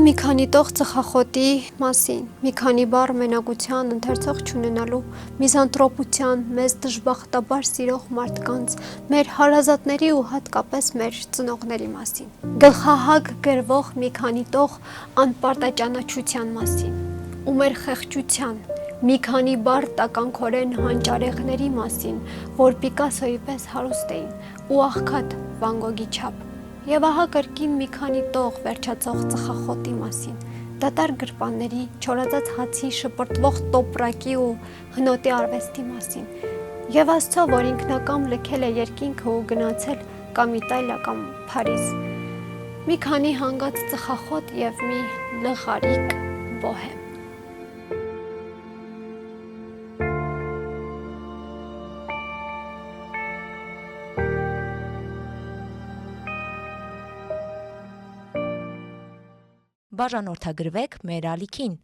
մի քանի տող ծխախոտի մասին, մի քանի բառ մենակության ընթերցող չունենալու, միզանտրոպության, մեզ դժբախտաբար սիրող մարդկանց, մեր հարազատների ու հատկապես մեր ծնողների մասին, գլխահագ գրվող մի քանի տող անպարտաճանաչության մասին, ու մեր խեղճության, մի քանի բառ տականքորեն հանճարեղների մասին, որ Պիկասոյի պես հարուստ էին ու աղքատ Վան Գոգի չափ, եւ ահա կրկին մի քանի տող վերջացող ծխախոտի մասին, դատարկ գրպանների, չորացած հացի, շպրտվող տոպրակի ու հնոտի արվեստի մասին, եւ Աստծո, որ ինքնակամ լքել է երկինքը ու գնացել կամ Իտալիա կամ Փարիզ, մի քանի հանգած ծխախոտ եւ մի լղարիկ բոհեմ։ Բաժանորդագրվեք մեր ալիքին։